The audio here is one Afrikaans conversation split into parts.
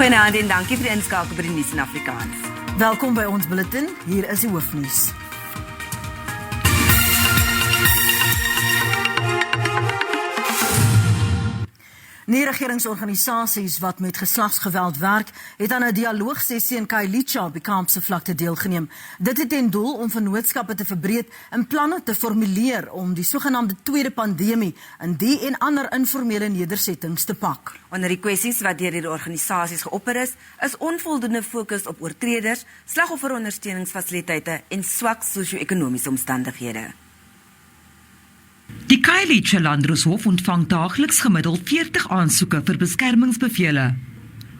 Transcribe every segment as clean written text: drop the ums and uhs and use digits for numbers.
Goeienaand en dankie vir die inskakel by die nuus in Afrikaans. Welkom by ons bulletin, hier is die hoofnuus. Nie-regeringsorganisasies wat met geslagsgeweld werk, het aan 'n dialoogsessie in Khayelitsha op die Kaapse vlakte deelgeneem. Dit het ten doel om vennootskappe te verbreed en planne te formuleer om die sogenaamde tweede pandemie in die en ander informele nedersettings te pak. Onder die kwessies wat deur die organisasies geopper is onvoldoende fokus op oortreders, slagofferondersteuningsfasiliteite en swak sosio-ekonomiese omstandighede. Die Khayelitsha Landroshof ontvang daagliks gemiddeld 40 aansoeke vir beskermingsbevele.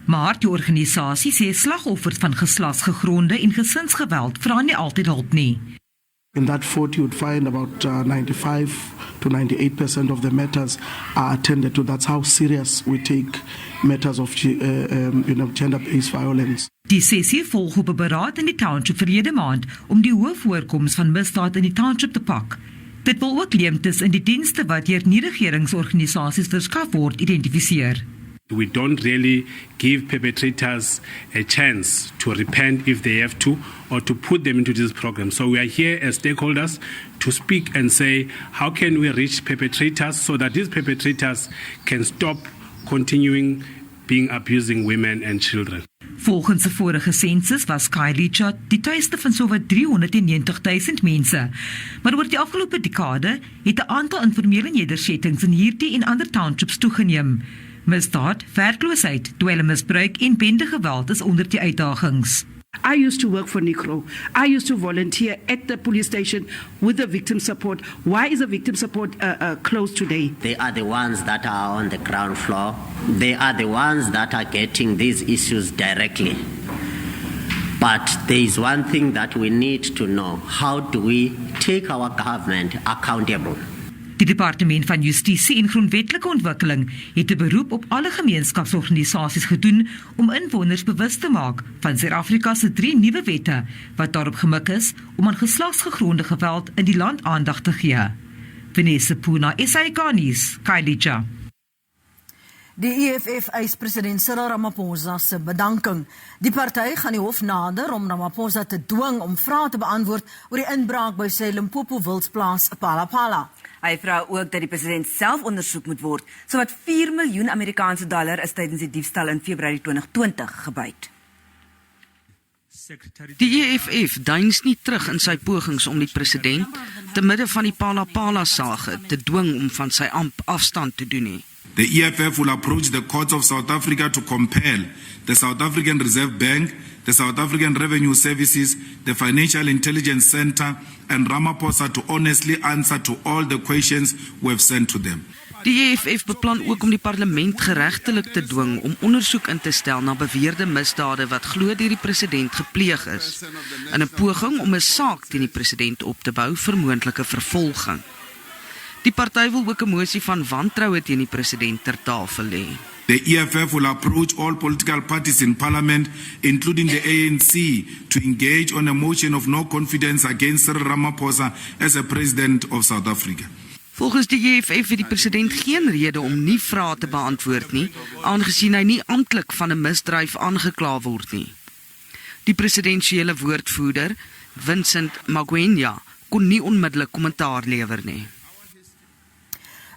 Maar die organisasie sê slagoffers van geslagsgegronde en gesinsgeweld vra nie altyd hulp nie. In that 40 you would find about 95 to 98% of the matters are attended to. That's how serious we take matters of gender-based violence. Die sessie volg op 'n beraad in die township verlede maand om die hoë voorkoms van misdaad in die township te pak. Dit wil ook leemtes in die dienste wat deur nie-regeringsorganisasies verskaf word identifiseer. We don't really give perpetrators a chance to repent if they have to, or to put them into this program. So we are here as stakeholders to speak and say, how can we reach perpetrators so that these perpetrators can stop continuing being abusing women and children. Volgens 'n vorige sensus was Khayelitsha die tuiste van sowat 390.000 mense, maar oor die afgelope dekade het 'n aantal informele nedersettings in hierdie en ander townships toegeneem. Misdaad, werkloosheid, dwelmmisbruik en bendegeweld is onder die uitdagings. I used to work for NICRO. I used to volunteer at the police station with the victim support. Why is the victim support closed today? They are the ones that are on the ground floor. They are the ones that are getting these issues directly. But there is one thing that we need to know. How do we take our government accountable? Die Departement van Justisie en Grondwetlike Ontwikkeling het 'n beroep op alle gemeenskapsorganisasies gedoen om inwoners bewus te maak van Suid-Afrika se 3 nuwe wette wat daarop gemik is om aan geslagsgegronde geweld in die land aandag te gee. Vanessa Puna, SABC nuus, Khayelitsha. Die EFF eis president Cyril Ramaphosa se bedanking. Die party gaan die hof nader om Ramaphosa te dwing om vrae te beantwoord oor die inbraak by sy Limpopo wildsplaas Palapala. Hy vra ook dat die president self ondersoek moet word, sowat 4 miljoen Amerikaanse dollar is tydens die diefstal in Februarie 2020 gebyt. Die EFF duins nie terug in sy pogings om die president te midde van die Palapala-sage te dwing om van sy amp afstand te doen nie. The EFF will approach the courts of South Africa to compel the South African Reserve Bank, the South African Revenue Services, the Financial Intelligence Center, and Ramaphosa to honestly answer to all the questions we have sent to them. Die EFF beplan ook om die parlement geregtelik te dwing om ondersoek in te stel na beweerde misdade wat glo deur die president gepleeg is, in 'n poging om 'n saak teen die president op te bou vir moontlike vervolging. Die party wil ook 'n mosie van wantroue teen die president ter tafel lê. The EFF will approach all political parties in parliament, including the ANC, to engage on a motion of no confidence against Cyril Ramaphosa as a president of South Africa. Volgens die EFF het die president geen rede om nie vrae te beantwoord nie, aangesien hy nie amptelik van 'n misdryf aangekla word nie. Die presidensiële woordvoerder, Vincent Magwenya, kon nie onmiddellik kommentaar lewer nie.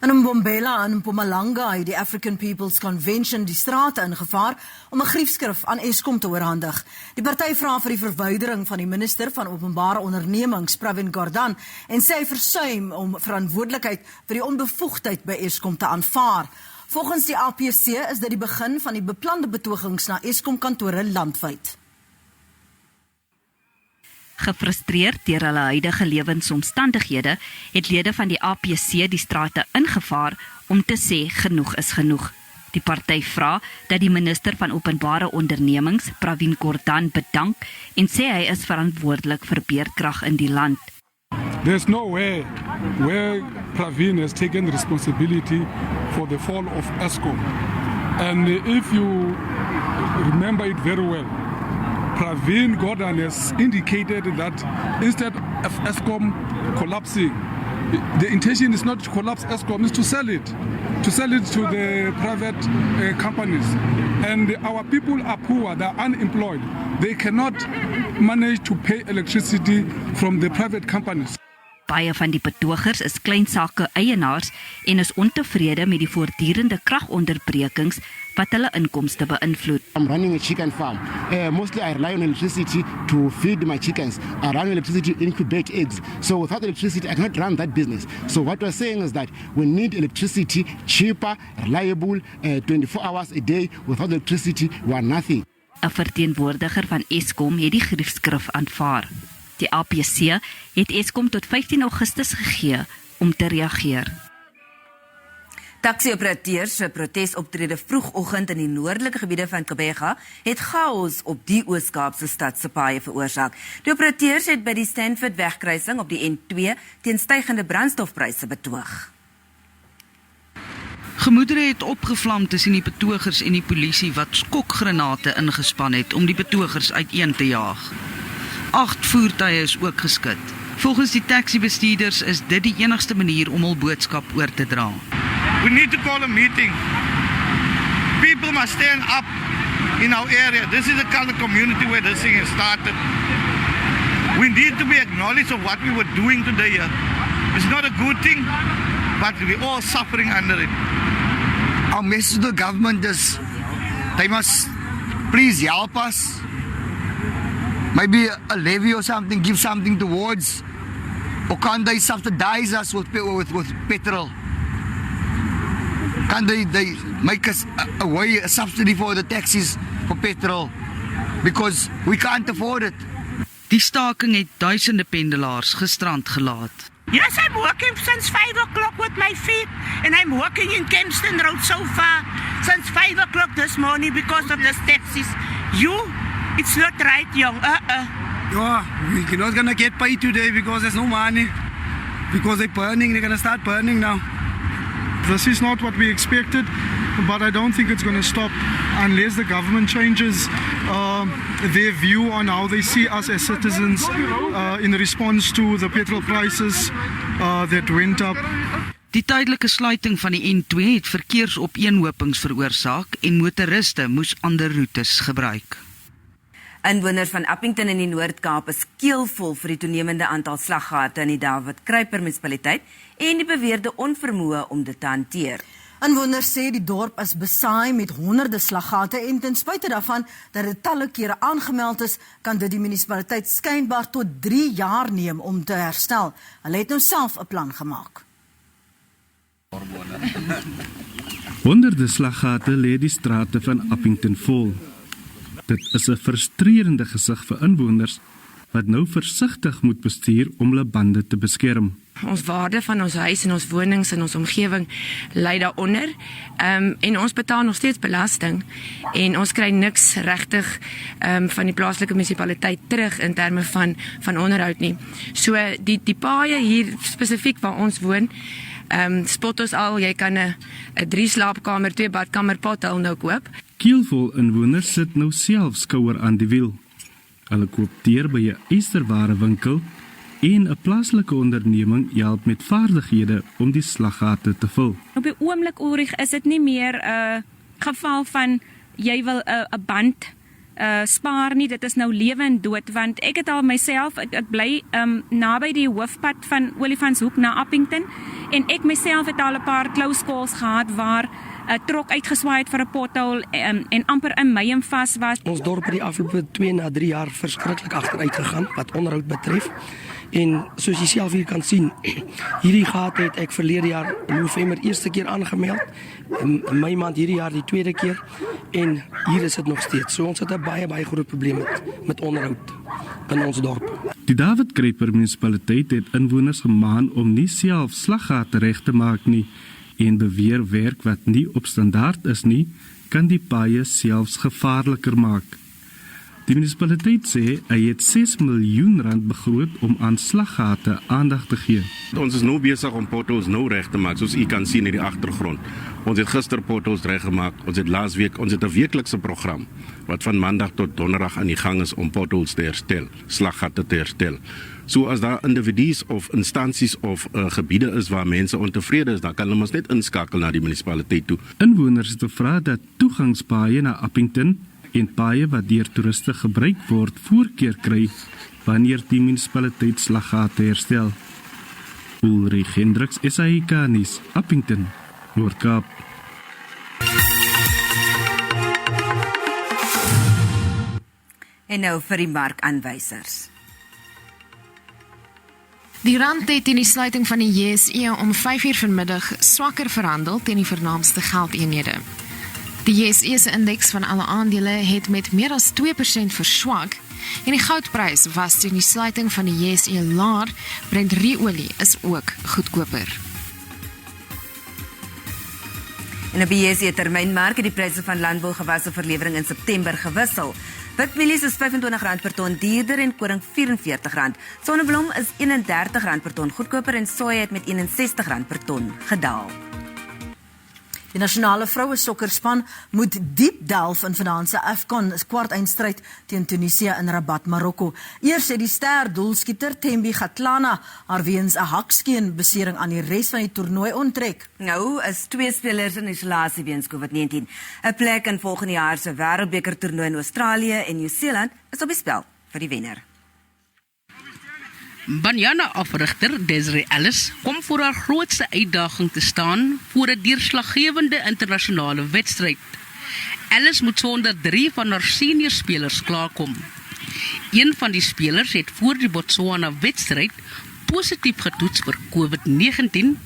In Mbombela en Mpumalanga het die African People's Convention die strate ingevaar om 'n griefskrif aan Eskom te oorhandig. Die party vra vir die verwydering van die minister van openbare ondernemings, Gordhan, en sê hy versuim om verantwoordelikheid vir die onbevoegdheid by Eskom te aanvaar. Volgens die APC is dit die begin van die beplande betogings na Eskom kantore landwyd. Gefrustreerd deur hulle huidige lewensomstandighede, het lede van die APC die strate ingevaar om te sê genoeg is genoeg. Die party vra dat die minister van openbare ondernemings, Gordhan, bedank en sê hy is verantwoordelik vir beerdkrag in die land. There's nowhere where Pravin has taken responsibility for the fall of Eskom. And if you remember it very well, Gordhan has indicated that instead of Eskom collapsing, the intention is not to collapse Eskom, it's to sell it to the private companies. And our people are poor, they're unemployed. They cannot manage to pay electricity from the private companies. Baie van die betogers is kleinsake eienaars en is ontevrede met die voortdurende kragonderbrekings wat hulle inkomste beïnvloed. I'm running a chicken farm. Mostly I rely on electricity to feed my chickens. I run electricity to incubate eggs. So without electricity, I cannot run that business. So what we're saying is that we need electricity, cheaper, reliable, 24 hours a day. Without electricity, we are nothing. 'n Verteenwoordiger van Eskom het die griefskrif aanvaar. Die APC het Eskom tot 15 Augustus gegee om te reageer. Taksie-operateurs se protesoptrede vroegoggend in die noordelike gebiede van Gqeberha het chaos op die Oos-Kaapse stad se paaie veroorsaak. Die operateurs het by die Stanford wegkruising op die N2 teen stygende brandstofpryse betoog. Gemoedere het opgevlam tussen die betogers en die polisie wat skokgranate ingespan het om die betogers uiteen te jaag. 8 voertuie is ook geskit. Volgens die taxi-bestuurders is dit die enigste manier om hul boodskap oor te dra. We need to call a meeting. People must stand up in our area. This is the kind of community where this thing has started. We need to be acknowledged of what we were doing today here. It's not a good thing, but we're all suffering under it. Our message to the government is they must please help us. Maybe a levy or something, give something towards, or can they subsidize us with petrol? Can they make us a subsidy for the taxis for petrol? Because we can't afford it. Die staking het duisende pendelaars gisterand gelaat. Yes, I'm working since 5 o'clock with my feet, and I'm working in Kempston Road so far since 5 o'clock this morning because of these taxis. It's not right, young. Yeah, we're not gonna get paid today because there's no money. Because they're gonna start burning now. This is not what we expected, but I don't think it's going to stop unless the government changes their view on how they see us as citizens in response to the petrol prices that went up. Die tydelike sluiting van die N2 het verkeersopeenhopings veroorsaak en motoriste moes ander roetes gebruik. Inwoners van Appington in die Noord-Kaap is keelvol vir die toenemende aantal slaggate in die David Kruiper munisipaliteit en die beweerde onvermoë om dit te hanteer. Inwoners sê die dorp is besaai met honderde slaggate en ten spyte daarvan dat dit talle kere aangemeld is, kan dit die munisipaliteit skynbaar tot 3 jaar neem om te herstel. Hulle het nou self 'n plan gemaak. Honderde slaggate lê die strate van Appington vol. Dit is 'n frustrerende gesig vir inwoners wat nou versigtig moet bestuur om hulle bande te beskerm. Ons waarde van ons huis en ons wonings en ons omgewing lê daaronder. En ons betaal nog steeds belasting en ons kry niks regtig van die plaaslike munisipaliteit terug in terme van onderhoud nie. So die paaie hier spesifiek waar ons woon, spot ons al, jy kan 'n 3 slaapkamer, 2 badkamer pothol nou koop. Keelvol inwoners sit nou self skouer aan die wiel. Hulle koop teer by 'n ysterwarewinkel en 'n plaaslike onderneming help met vaardighede om die slaggate te vul. Op die oomblik Ulrich is dit nie meer 'n geval van jy wil 'n band spaar nie, dit is nou lewe en dood, want ek het al myself, ek bly naby die hoofpad van Olifantshoek na Appington en ek myself het al 'n paar close calls gehad waar 'n trok uitgeswaai het vir 'n pothol en amper in my en vas was. Ons dorp het die afgelope 2 na 3 jaar verskriklik agteruit gegaan wat onderhoud betref. En soos jy self hier kan sien, hierdie gate het ek verlede jaar in November eerste keer aangemeld, in my maand hierdie jaar die tweede keer en hier is dit nog steeds. So ons het 'n baie groot probleem met onderhoud in ons dorp. Die David Kruiper munisipaliteit het inwoners gemaan om nie self slaggate reg te maak nie en beweer werk wat nie op standaard is nie, kan die paaie selfs gevaarliker maak. Die munisipaliteit sê hy het R6 miljoen begroot om aan slaggate aandag te gee. Ons is nou besig om potholes nou reg te maak, soos u kan sien in die agtergrond. Ons het gister potholes reggemaak, ons het laasweek, ons het 'n weeklikse program wat van maandag tot donderdag aan die gang is om potholes te herstel, slaggate te herstel. So as daar individu's of instansies of gebiede is waar mense ontevrede is, dan kan hulle ons net inskakel na die munisipaliteit toe. Inwoners het gevra dat toegangspaaie na Appington en paaie wat deur toeriste gebruik word, voorkeur kry wanneer die munisipaliteit slaggate herstel. Ulrich Hendricks, SABC nuus, Appington, Noord-Kaap. En nou vir die markaanwysers. Die rand het in die sluiting van die JSE om 5:00 vanmiddag swakker verhandel teen die vernaamste geldeenhede. Die JSE se indeks van alle aandele het met meer as 2% verswak en die goudprys was teen die sluiting van die JSE laer. Brent-olie is ook goedkoper. En op die JSE termynmark het die pryse van landbougewasse vir lewering in September gewissel. Witmielies is R25 per ton duurder en koring R44. Sonneblom is R31 per ton goedkoper en soja het met R61 per ton gedaal. Die nasionale vroue sokkerspan moet diep delf in finansie AFCON kwartfinalestryd teen Tunesië in Rabat, Marokko. Eers het die ster doelskieter Thembi Gatlana haar weens 'n hakskeenbesering aan die res van die toernooi onttrek. Nou is 2 spelers in isolasie weens COVID-19. 'n plek in volgende jaar se wêreldbeker toernooi in Australië en Nieu-Seeland is op die spel vir die wenner. Banyana-afrigter Desiree Ellis kom voor haar grootste uitdaging te staan voor 'n deurslaggewende internasionale wedstryd. Ellis moet sonder 3 van haar senior spelers klaarkom. Een van die spelers het voor die Botswana-wedstryd positief getoets vir COVID-19,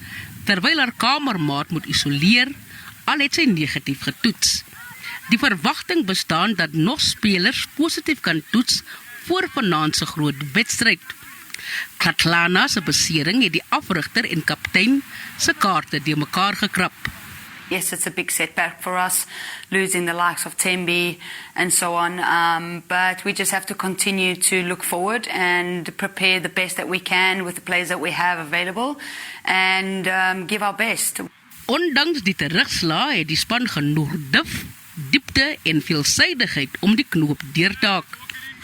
terwyl haar kamermaat moet isoleer, al het sy negatief getoets. Die verwagting bestaan dat nog spelers positief kan toets voor vanaand se groot wedstryd. Katlana se besering het die afrigter en kaptein se kaarte de mekaar gekrap. Yes, it's a big setback for us, losing the likes of Thembi and so on. But we just have to continue to look forward and prepare the best that we can with the players that we have available and give our best. Ondanks die terugslag het die span genoeg diepte en veelsidigheid om die knoop deur te hak.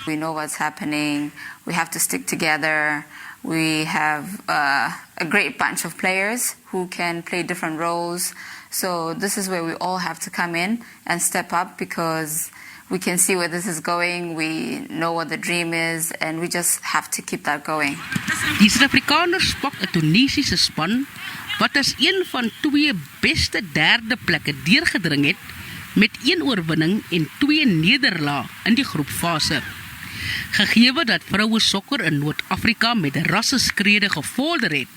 We know what's happening. We have to stick together. We have a great bunch of players who can play different roles. So this is where we all have to come in and step up because we can see where this is going. We know what the dream is and we just have to keep that going. Die Suid-Afrikaners pak 'n Tunesiese span wat as een van 2 beste derde plekke deurgedring het met 1 oorwinning en 2 nederlae in die groepfase. Gegeewe dat vroue sokker in Noord-Afrika met rasseskrede gevorder het,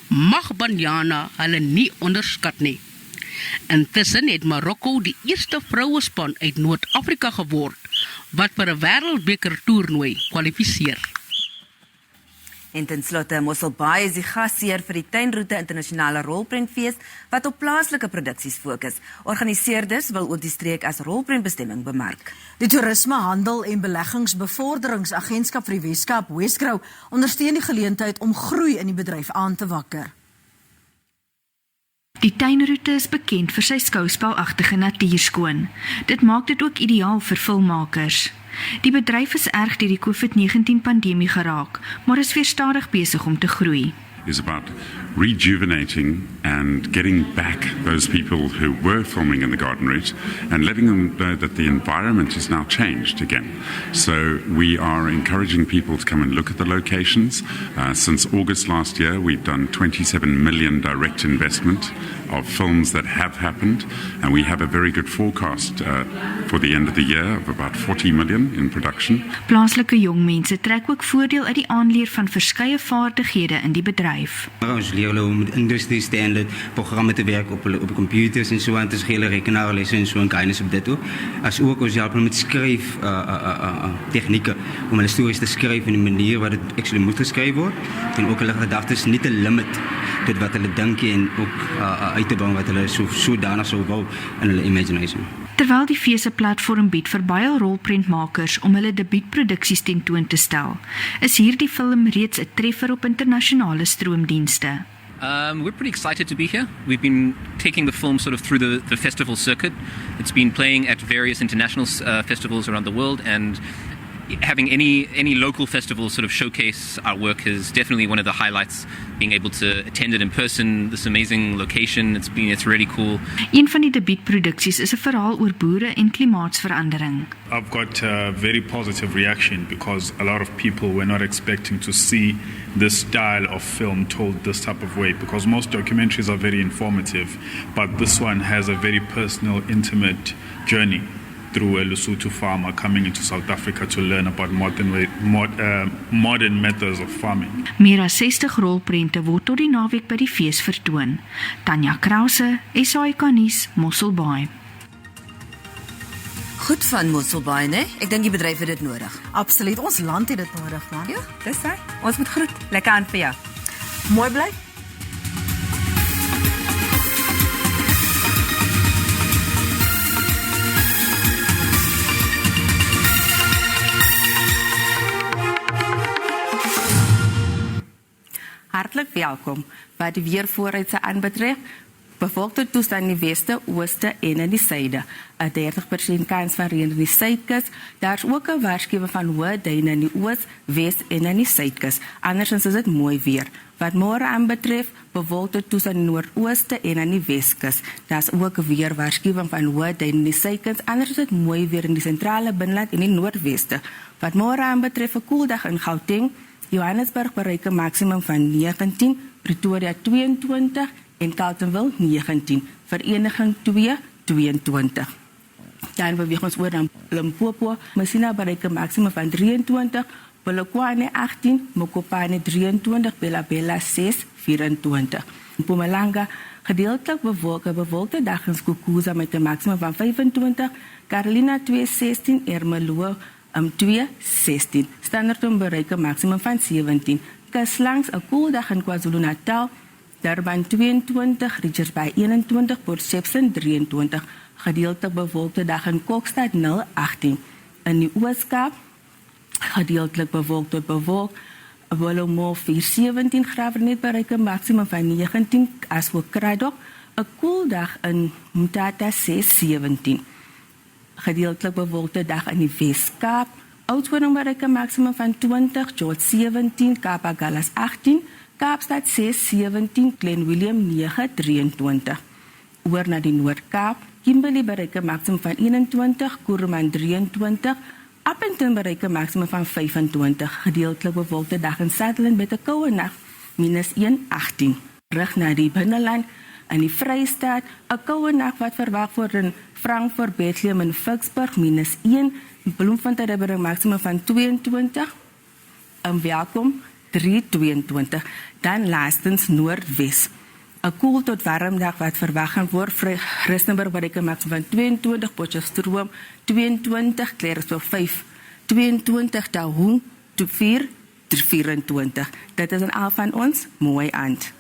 mag Banyana hulle nie onderskat nie. Intussen het Marokko die eerste vrouespan uit Noord-Afrika geword wat vir 'n wêreldbeker toernooi kwalifiseer. En ten slotte, Mosselbaai is die gasheer vir die Tuinroete internasionale rolprentfees wat op plaaslike produksies fokus. Organiseerders wil ook die streek as rolprentbestemming bemark. Die Toerisme, Handel en Beleggingsbevorderingsagentskap vir die Weskaap, Wesgrow, ondersteun die geleentheid om groei in die bedryf aan te wakker. Die Tuinroete is bekend vir sy skouspelagtige natuurskoon. Dit maak dit ook ideaal vir filmmakers. Die bedryf is erg deur die COVID-19 pandemie geraak, maar is weer stadig besig om te groei. Is about rejuvenating and getting back those people who were filming in the garden route and letting them know that the environment is now changed again. So we are encouraging people to come and look at the locations. Since August last year, we've done 27 million direct investment of films that have happened, and we have a very good forecast for the end of the year of about 40 million in production. Plaaslike jong mense trek ook voordeel uit die aanleer van verskeie vaardighede in die bedryf. Ons leer hulle om met industry standard programme te werk op computers en so aan te skele rekenaarlesse en so en kennis op dit ook. As ook ons help met skryf tegnieke om hulle stories te skryf in 'n manier wat dit actually moet geskryf word en ook hulle gedagtes nie te limit tot wat hulle dink en ook uit te bring wat hulle sodanig sou wou in hulle imagination. Terwyl die fees 'n platform bied vir baie rolprentmakers om hulle debuutproduksies tentoon te stel, is hierdie film reeds 'n treffer op internasionale stroomdienste. We're pretty excited to be here. We've been taking the film sort of through the festival circuit. It's been playing at various international festivals around the world, and having any local festival sort of showcase our work is definitely one of the highlights. Being able to attend it in person, this amazing location, it's really cool. Een van die debuutproduksies is 'n verhaal oor boere en klimaatsverandering. I've got a very positive reaction because a lot of people were not expecting to see this style of film told this type of way, because most documentaries are very informative, but this one has a very personal, intimate journey through a Lesotho farmer coming into South Africa to learn about modern methods of farming. Meer as 60 rolprente word tot die naweek by die fees vertoon. Tanya Krause, SABC nuus, Mosselbaai. Goed van Mosselbaai, né? Ek dink die bedryf het dit nodig. Absoluut, ons land het dit nodig, man. Ja, dis hy. Ons moet groet. Lekker aan vir jou. Mooi bly. Hartlik welkom. Wat die weervooruitsig aanbetref, bewolkte toestand in die weste, ooste en in die suide. 'n 30% kans van reën in die suidkus. Daar's ook 'n waarskuwing van hoë duine in die oos, wes en in die suidkus. Andersins is dit mooi weer. Wat môre aanbetref, bewolkte toestand in die noordooste en in die weskus. Daar's ook 'n weer waarskuwing van hoë duine in die suidkus. Anders is dit mooi weer in die sentrale binneland en die noordweste. Wat môre aanbetref, 'n koeldag in Gauteng. Johannesburg bereik 'n maksimum van 19, Pretoria 22 en Carletonville 19, Vereniging 22. Dan beweeg ons oor na Limpopo, Messina bereik 'n maksimum van 23, Polokwane 18, Mokopane 23, Bela 6, 24. Mpumalanga gedeeltelik bewolkte dag in Skukuza met 'n maksimum van 25, Carolina 216, Ermelo 2:16. Standerton bereik 'n maksimum van 17. Kuslangs 'n koeldag in KwaZulu-Natal. Durban 22, Richards Bay 21, Port Shepstone 23. Gedeeltelik bewolkte dag in Kokstad 0:18. In die Oos-Kaap gedeeltelik bewolk tot bewolk. Willowmore 4:17, Graafrenet bereik 'n maksimum van 19, asook Kraddock 'n koeldag in Mthatha 6:17. Gedeeltelik bewolkte dag in die Wes-Kaap. Oudtshoorn bereik 'n maksimum van 20, George 17, Kaapstad 18, Kaapstad 6:17, Glen William 9:23. Oor na die Noord-Kaap, Kimberley bereik 'n maksimum van 21, Kuruman 23, Appington bereik 'n maksimum van 25. Gedeeltelik bewolkte dag in Sutherland met 'n koue nag -1:18. Terug na die binneland. In die Vrystaat, 'n koue nag wat verwag word in Frankfurt, Bethlehem en Vicksburg -1. Bloemfontein het 'n maksimum van 22. En Welkom 3:22. Dan laastens Noordwes. 'n koel tot warm dag wat verwag word. Rustenburg bereik 'n maksimum van 22, Potchefstroom 22, Claresburg 5, 22, Taung 4, 24. Dit is al van ons. Mooi aand.